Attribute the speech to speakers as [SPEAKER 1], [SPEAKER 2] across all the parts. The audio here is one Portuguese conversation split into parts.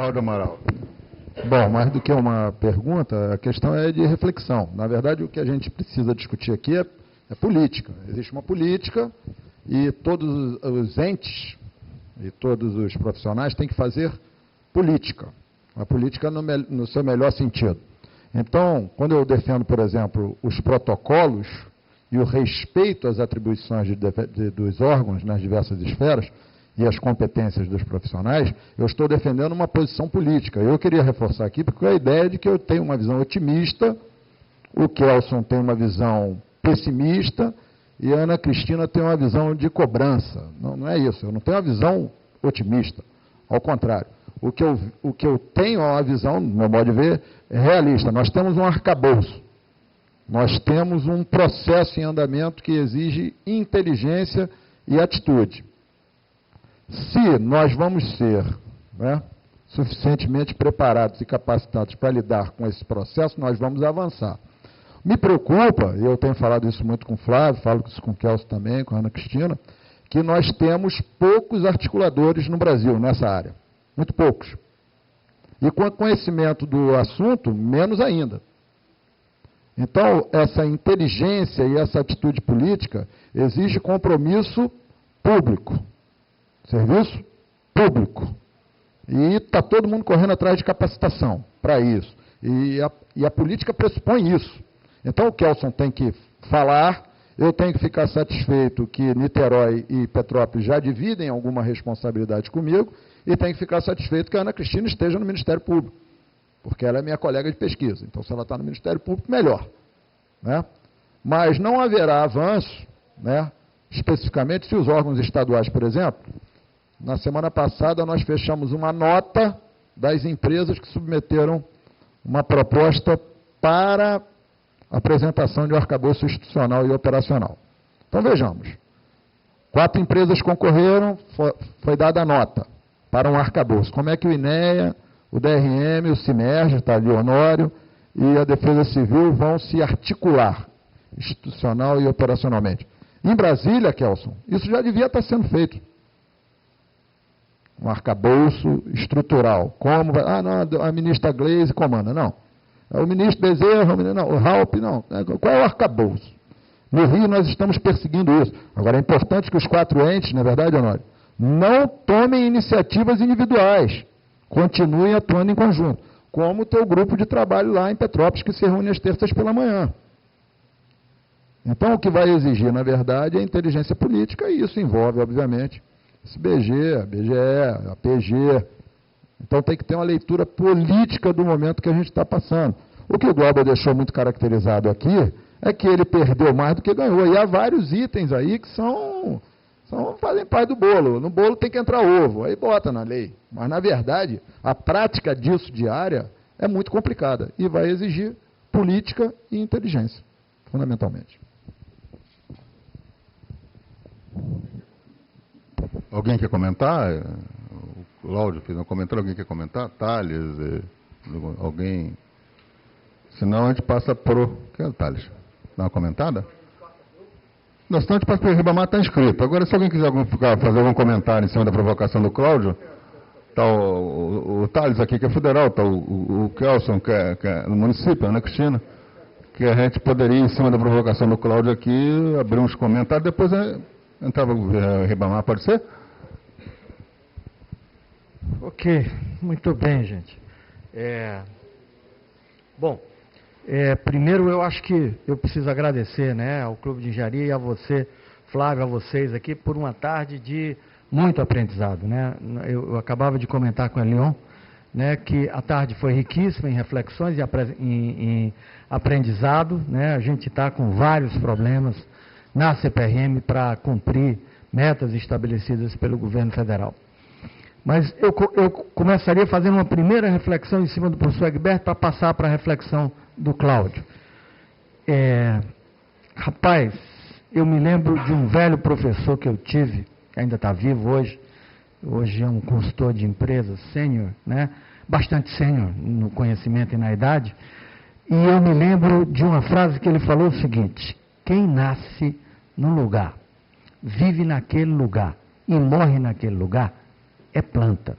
[SPEAKER 1] Cláudio Amaral.
[SPEAKER 2] Bom, mais do que uma pergunta, a questão é de reflexão. Na verdade, o que a gente precisa discutir aqui é política. Existe uma política e todos os entes e todos os profissionais têm que fazer política. A política no seu melhor sentido. Então, quando eu defendo, por exemplo, os protocolos e o respeito às atribuições dos órgãos nas diversas esferas e as competências dos profissionais, eu estou defendendo uma posição política. Eu queria reforçar aqui, porque a ideia é de que eu tenho uma visão otimista, o Kelson tem uma visão pessimista e a Ana Cristina tem uma visão de cobrança. Não é isso, eu não tenho uma visão otimista, ao contrário. O que eu tenho é uma visão, no meu modo de ver, realista. Nós temos um arcabouço, nós temos um processo em andamento que exige inteligência e atitude. Se nós vamos ser suficientemente preparados e capacitados para lidar com esse processo, nós vamos avançar. Me preocupa, e eu tenho falado isso muito com o Flávio, falo isso com o Kelso também, com a Ana Cristina, que nós temos poucos articuladores no Brasil nessa área. Muito poucos. E com o conhecimento do assunto, menos ainda. Então, essa inteligência e essa atitude política exige compromisso público. Serviço público. E está todo mundo correndo atrás de capacitação para isso. E a política pressupõe isso. Então, o Kelson tem que falar, eu tenho que ficar satisfeito que Niterói e Petrópolis já dividem alguma responsabilidade comigo, e tenho que ficar satisfeito que a Ana Cristina esteja no Ministério Público, porque ela é minha colega de pesquisa. Então, se ela está no Ministério Público, melhor. Né? Mas não haverá avanço, especificamente se os órgãos estaduais, por exemplo, na semana passada nós fechamos uma nota das empresas que submeteram uma proposta para apresentação de um arcabouço institucional e operacional. Então, vejamos. 4 empresas concorreram, foi dada a nota para um arcabouço. Como é que o INEA, o DRM, o CIMERG, está ali, o Honório, e a Defesa Civil vão se articular institucional e operacionalmente? Em Brasília, Kelson, isso já devia estar sendo feito. Um arcabouço estrutural. Como vai? Não, a ministra Gleisi comanda. Não. É o ministro Bezerra, não, o Raup, não. Qual é o arcabouço? No Rio nós estamos perseguindo isso. Agora é importante que os 4 entes, na verdade, Honório, não tomem iniciativas individuais. Continuem atuando em conjunto. Como o teu grupo de trabalho lá em Petrópolis, que se reúne às terças pela manhã. Então, o que vai exigir, na verdade, é inteligência política, e isso envolve, obviamente, esse BG, a BGE, a PG. Então, tem que ter uma leitura política do momento que a gente está passando. O que o Glauber deixou muito caracterizado aqui é que ele perdeu mais do que ganhou. E há vários itens aí que fazem parte do bolo. No bolo tem que entrar ovo, aí bota na lei. Mas, na verdade, a prática disso diária é muito complicada e vai exigir política e inteligência, fundamentalmente.
[SPEAKER 1] Alguém quer comentar? O Cláudio fez um comentário, alguém quer comentar? Thales, alguém? Senão a gente passa pro... Quem é o Thales? Dá uma comentada? Não, senão a gente passa para o Ribamar, está inscrito. Agora, se alguém quiser fazer algum comentário em cima da provocação do Cláudio, está o Thales aqui, que é federal, está o Kelson, que é no município, Ana Cristina, que a gente poderia, em cima da provocação do Cláudio aqui, abrir uns comentários, depois entrava o Ribamar, pode ser?
[SPEAKER 3] Ok, muito bem, gente. Primeiro eu acho que eu preciso agradecer, ao Clube de Engenharia e a você, Flávio, a vocês aqui, por uma tarde de muito aprendizado. Eu acabava de comentar com a Leon, que a tarde foi riquíssima em reflexões e em aprendizado. A gente está com vários problemas na CPRM para cumprir metas estabelecidas pelo governo federal. Mas eu começaria fazendo uma primeira reflexão em cima do professor Egberto para passar para a reflexão do Cláudio. Rapaz, eu me lembro de um velho professor que eu tive, que ainda está vivo hoje é um consultor de empresas, sênior, bastante sênior no conhecimento e na idade, e eu me lembro de uma frase que ele falou o seguinte: quem nasce num lugar, vive naquele lugar e morre naquele lugar, é planta.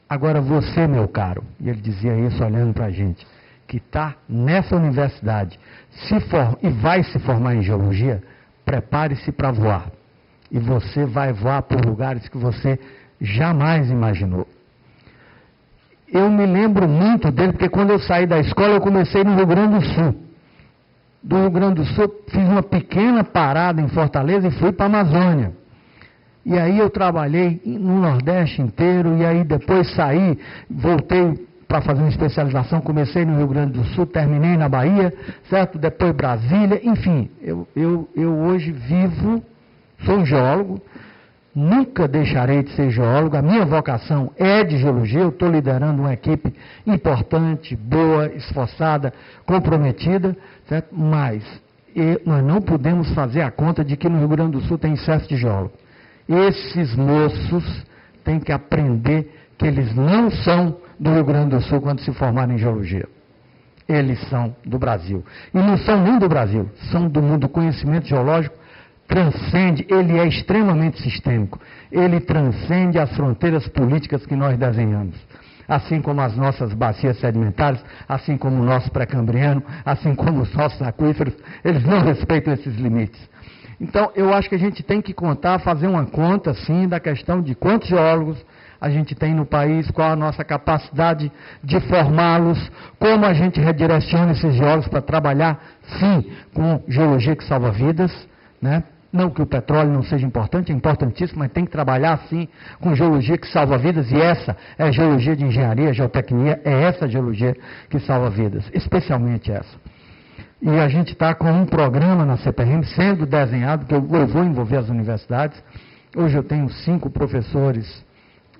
[SPEAKER 3] Agora você, meu caro, e ele dizia isso olhando para a gente, que está nessa universidade e vai se formar em geologia, prepare-se para voar. E você vai voar por lugares que você jamais imaginou. Eu me lembro muito dele, porque quando eu saí da escola, eu comecei no Rio Grande do Sul. Do Rio Grande do Sul, fiz uma pequena parada em Fortaleza e fui para a Amazônia. E aí eu trabalhei no Nordeste inteiro, e aí depois saí, voltei para fazer uma especialização, comecei no Rio Grande do Sul, terminei na Bahia, certo? Depois Brasília, enfim, eu hoje vivo, sou um geólogo, nunca deixarei de ser geólogo, a minha vocação é de geologia, eu estou liderando uma equipe importante, boa, esforçada, comprometida, certo? Mas nós não podemos fazer a conta de que no Rio Grande do Sul tem excesso de geólogo. Esses moços têm que aprender que eles não são do Rio Grande do Sul quando se formarem em geologia. Eles são do Brasil. E não são nem do Brasil, são do mundo. O conhecimento geológico transcende, ele é extremamente sistêmico. Ele transcende as fronteiras políticas que nós desenhamos. Assim como as nossas bacias sedimentares, assim como o nosso pré-cambriano, assim como os nossos aquíferos, eles não respeitam esses limites. Então, eu acho que a gente tem que fazer uma conta, sim, da questão de quantos geólogos a gente tem no país, qual a nossa capacidade de formá-los, como a gente redireciona esses geólogos para trabalhar, sim, com geologia que salva vidas, né? Não que o petróleo não seja importante, é importantíssimo, mas tem que trabalhar, sim, com geologia que salva vidas, e essa é a geologia de engenharia, geotecnia, é essa geologia que salva vidas, especialmente essa. E a gente está com um programa na CPRM sendo desenhado, que eu vou envolver as universidades. Hoje eu tenho 5 professores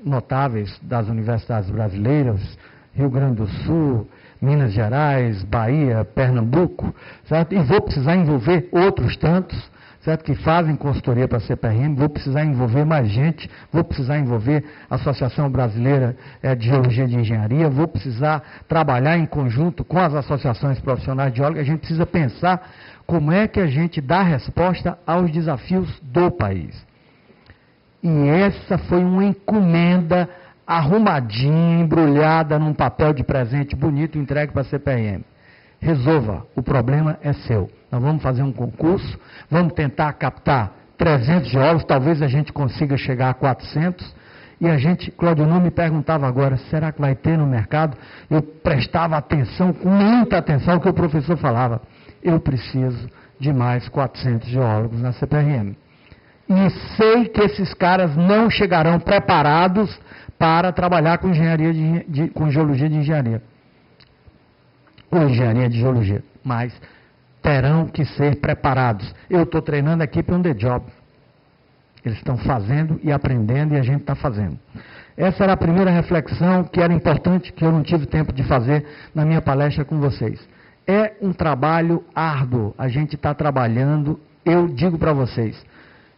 [SPEAKER 3] notáveis das universidades brasileiras, Rio Grande do Sul, Minas Gerais, Bahia, Pernambuco, certo? E vou precisar envolver outros tantos, certo? Que fazem consultoria para a CPRM, vou precisar envolver mais gente, vou precisar envolver a Associação Brasileira de Geologia de Engenharia, vou precisar trabalhar em conjunto com as associações profissionais de geólogos. A gente precisa pensar como é que a gente dá resposta aos desafios do país. E essa foi uma encomenda arrumadinha, embrulhada num papel de presente bonito, entregue para a CPRM. Resolva, o problema é seu. Nós vamos fazer um concurso, vamos tentar captar 300 geólogos, talvez a gente consiga chegar a 400. E a gente, Cláudio não me perguntava agora, será que vai ter no mercado? Eu prestava atenção, com muita atenção, ao que o professor falava. Eu preciso de mais 400 geólogos na CPRM. E sei que esses caras não chegarão preparados para trabalhar com engenharia com geologia de engenharia. Ou engenharia de geologia. Mas terão que ser preparados. Eu estou treinando a equipe on the job. Eles estão fazendo e aprendendo e a gente está fazendo. Essa era a primeira reflexão que era importante, que eu não tive tempo de fazer na minha palestra com vocês. É um trabalho árduo. A gente está trabalhando, eu digo para vocês,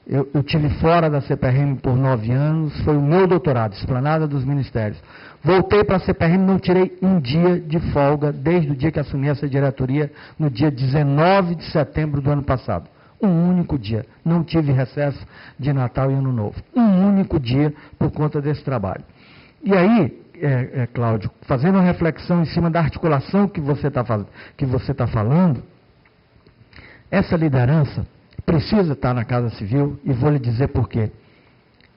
[SPEAKER 3] eu tive fora da CPRM por 9 anos, foi o meu doutorado, Esplanada dos Ministérios. Voltei para a CPRM, não tirei um dia de folga, desde o dia que assumi essa diretoria, no dia 19 de setembro do ano passado. Um único dia. Não tive recesso de Natal e Ano Novo. Um único dia por conta desse trabalho. E aí, Cláudio, fazendo uma reflexão em cima da articulação que você está falando, essa liderança precisa estar na Casa Civil, e vou lhe dizer por quê.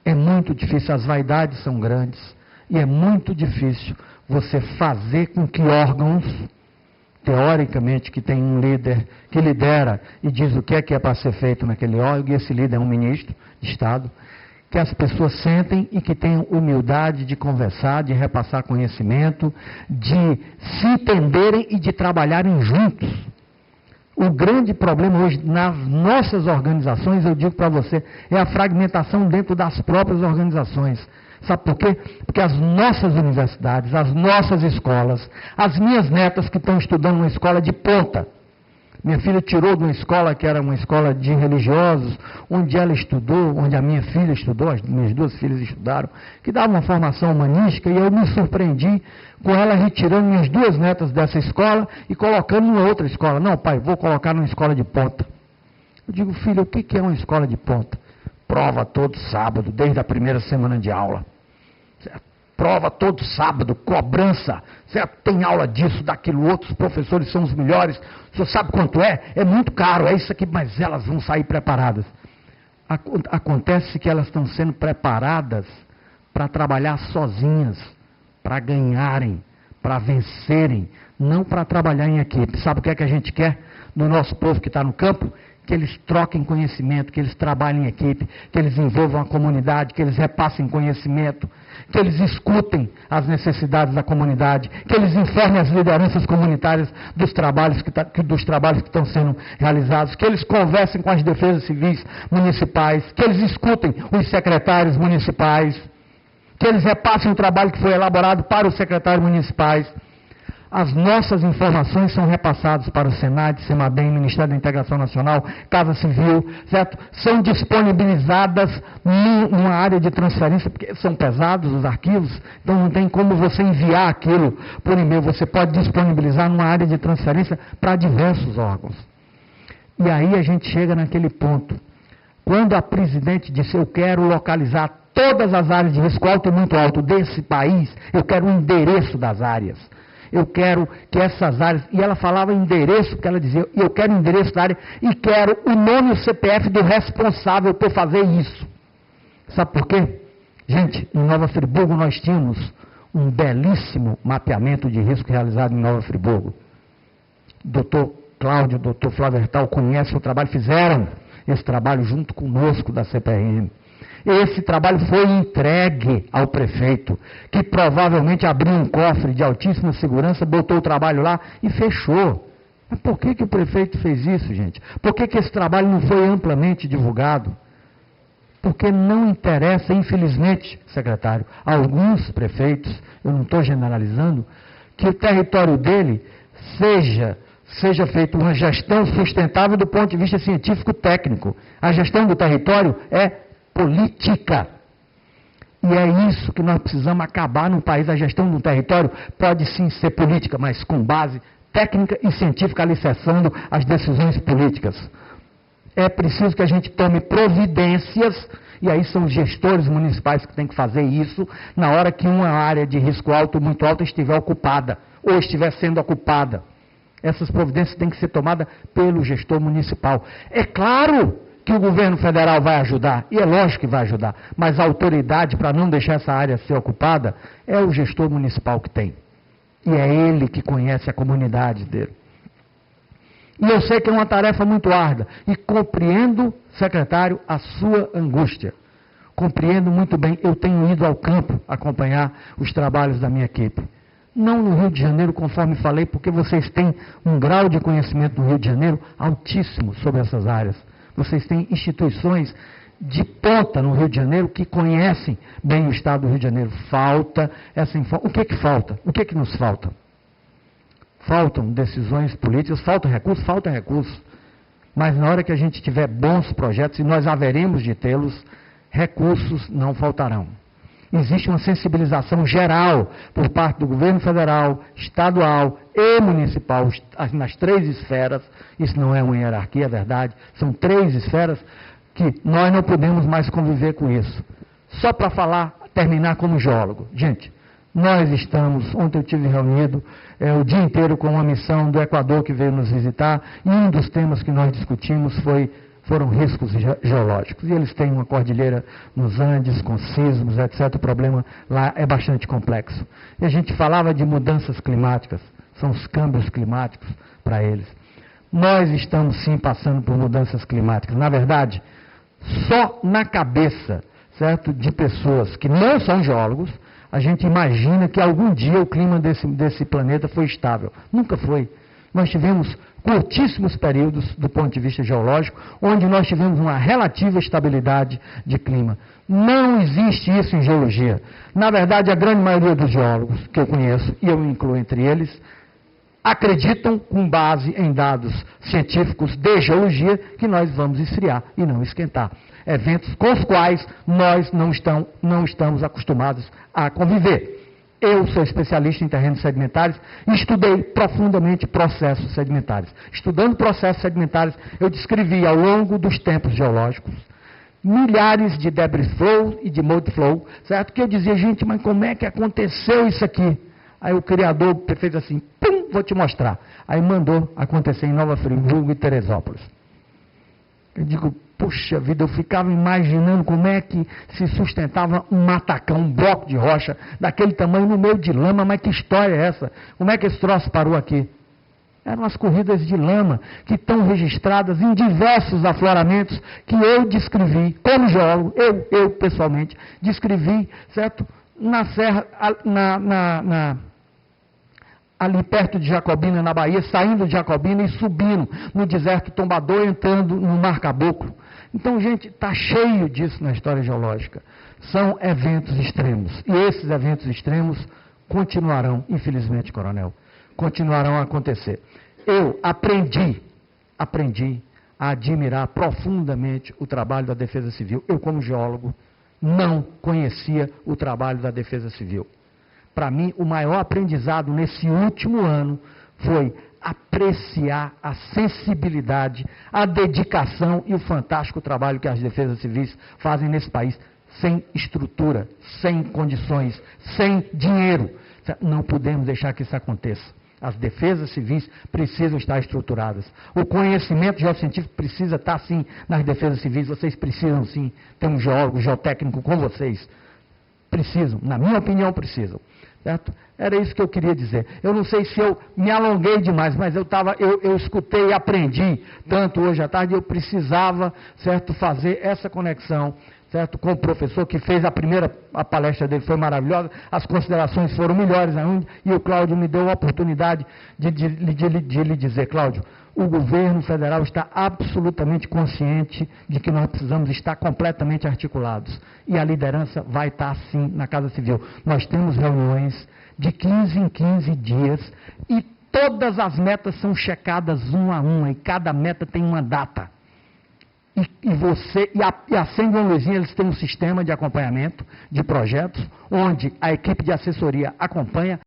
[SPEAKER 3] É muito difícil, as vaidades são grandes, e é muito difícil você fazer com que órgãos, teoricamente, que tem um líder que lidera e diz o que é para ser feito naquele órgão, e esse líder é um ministro de Estado, que as pessoas sentem e que tenham humildade de conversar, de repassar conhecimento, de se entenderem e de trabalharem juntos. O grande problema hoje nas nossas organizações, eu digo para você, é a fragmentação dentro das próprias organizações. Sabe por quê? Porque as nossas universidades, as nossas escolas, as minhas netas que estão estudando uma escola de ponta, minha filha tirou de uma escola que era uma escola de religiosos, onde ela estudou, onde a minha filha estudou, as minhas 2 filhas estudaram, que dava uma formação humanística, e eu me surpreendi com ela retirando minhas 2 netas dessa escola e colocando em uma outra escola. Não, pai, vou colocar numa escola de ponta. Eu digo, filho, o que é uma escola de ponta? Prova todo sábado, desde a primeira semana de aula. prova todo sábado, cobrança, certo? Tem aula disso, daquilo outro, os professores são os melhores. O senhor sabe quanto é? É muito caro, é isso aqui, mas elas vão sair preparadas. Acontece que elas estão sendo preparadas para trabalhar sozinhas, para ganharem, para vencerem, não para trabalhar em equipe. Sabe o que é que a gente quer do nosso povo que está no campo? Que eles troquem conhecimento, que eles trabalhem em equipe, que eles envolvam a comunidade, que eles repassem conhecimento, que eles escutem as necessidades da comunidade, que eles informem as lideranças comunitárias dos trabalhos que estão sendo realizados, que eles conversem com as defesas civis municipais, que eles escutem os secretários municipais, que eles repassem o trabalho que foi elaborado para os secretários municipais. As nossas informações são repassadas para o Senad, Semadem, Ministério da Integração Nacional, Casa Civil, certo? São disponibilizadas numa área de transferência, porque são pesados os arquivos, então não tem como você enviar aquilo por e-mail, você pode disponibilizar numa área de transferência para diversos órgãos. E aí a gente chega naquele ponto. Quando a presidente disse, eu quero localizar todas as áreas de risco alto e muito alto desse país, eu quero o endereço das áreas. Eu quero que essas áreas, e ela falava endereço, porque ela dizia, eu quero o endereço da área e quero o nome e o CPF do responsável por fazer isso. Sabe por quê? Gente, em Nova Friburgo nós tínhamos um belíssimo mapeamento de risco realizado em Nova Friburgo. Doutor Cláudio, doutor Flávio Hertal conhecem o trabalho, fizeram esse trabalho junto conosco da CPRM. Esse trabalho foi entregue ao prefeito, que provavelmente abriu um cofre de altíssima segurança, botou o trabalho lá e fechou. Mas por que o prefeito fez isso, gente? Por que esse trabalho não foi amplamente divulgado? Porque não interessa, infelizmente, secretário, a alguns prefeitos, eu não estou generalizando, que o território dele seja feita uma gestão sustentável do ponto de vista científico-técnico. A gestão do território é política. E é isso que nós precisamos acabar no país. A gestão do território pode sim ser política, mas com base técnica e científica alicerçando as decisões políticas. É preciso que a gente tome providências, e aí são os gestores municipais que têm que fazer isso, na hora que uma área de risco alto ou muito alta estiver ocupada, ou estiver sendo ocupada. Essas providências têm que ser tomadas pelo gestor municipal. É claro que o governo federal vai ajudar, e é lógico que vai ajudar, mas a autoridade para não deixar essa área ser ocupada é o gestor municipal que tem. E é ele que conhece a comunidade dele. E eu sei que é uma tarefa muito árdua, e compreendo, secretário, a sua angústia. Compreendo muito bem, eu tenho ido ao campo acompanhar os trabalhos da minha equipe. Não no Rio de Janeiro, conforme falei, porque vocês têm um grau de conhecimento no Rio de Janeiro altíssimo sobre essas áreas. Vocês têm instituições de ponta no Rio de Janeiro que conhecem bem o estado do Rio de Janeiro. Falta essa informação. O que falta? O que nos falta? Faltam decisões políticas, falta recursos. Mas na hora que a gente tiver bons projetos, e nós haveremos de tê-los, recursos não faltarão. Existe uma sensibilização geral por parte do governo federal, estadual e municipal, nas 3 esferas. Isso não é uma hierarquia, é verdade. São 3 esferas que nós não podemos mais conviver com isso. Só para terminar como geólogo. Gente, nós estamos, ontem eu tive reunido o dia inteiro com uma missão do Equador que veio nos visitar, e um dos temas que nós discutimos foram riscos geológicos. E eles têm uma cordilheira nos Andes, com sismos, etc. O problema lá é bastante complexo. E a gente falava de mudanças climáticas, são os câmbios climáticos para eles. Nós estamos sim passando por mudanças climáticas. Na verdade, só na cabeça, certo, de pessoas que não são geólogos, a gente imagina que algum dia o clima desse planeta foi estável. Nunca foi. Nós tivemos curtíssimos períodos do ponto de vista geológico, onde nós tivemos uma relativa estabilidade de clima. Não existe isso em geologia. Na verdade, a grande maioria dos geólogos que eu conheço, e eu me incluo entre eles, acreditam, com base em dados científicos de geologia, que nós vamos esfriar e não esquentar. Eventos com os quais nós não estamos acostumados a conviver. Eu sou especialista em terrenos sedimentares e estudei profundamente processos sedimentares. Estudando processos sedimentares, eu descrevi ao longo dos tempos geológicos milhares de debris flow e de mode flow, certo? Que eu dizia, gente, mas como é que aconteceu isso aqui? Aí o criador fez assim, pum, vou te mostrar. Aí mandou acontecer em Nova Friburgo e Teresópolis. Eu digo, puxa vida, eu ficava imaginando como é que se sustentava um matacão, um bloco de rocha daquele tamanho no meio de lama, mas que história é essa? Como é que esse troço parou aqui? Eram as corridas de lama que estão registradas em diversos afloramentos que eu descrevi, como geólogo, eu pessoalmente, descrevi, certo? Na serra, ali perto de Jacobina, na Bahia, saindo de Jacobina e subindo no deserto Tombador, entrando no Mar Caboclo. Então, gente, está cheio disso na história geológica. São eventos extremos. E esses eventos extremos continuarão, infelizmente, coronel, continuarão a acontecer. Eu aprendi a admirar profundamente o trabalho da Defesa Civil. Eu, como geólogo, não conhecia o trabalho da Defesa Civil. Para mim, o maior aprendizado nesse último ano foi apreciar a sensibilidade, a dedicação e o fantástico trabalho que as defesas civis fazem nesse país, sem estrutura, sem condições, sem dinheiro. Não podemos deixar que isso aconteça. As defesas civis precisam estar estruturadas. O conhecimento geocientífico precisa estar, sim, nas defesas civis. Vocês precisam, sim, ter um geólogo, geotécnico com vocês. Precisam, na minha opinião, precisam. Certo? Era isso que eu queria dizer. Eu não sei se eu me alonguei demais, mas eu escutei e aprendi tanto hoje à tarde, eu precisava, certo, fazer essa conexão, certo, com o professor que fez a palestra dele foi maravilhosa, as considerações foram melhores ainda, e o Cláudio me deu a oportunidade de lhe dizer, Cláudio, o governo federal está absolutamente consciente de que nós precisamos estar completamente articulados. E a liderança vai estar, sim, na Casa Civil. Nós temos reuniões de 15 em 15 dias e todas as metas são checadas uma a uma e cada meta tem uma data. E a Sendon Luizinha, eles têm um sistema de acompanhamento de projetos, onde a equipe de assessoria acompanha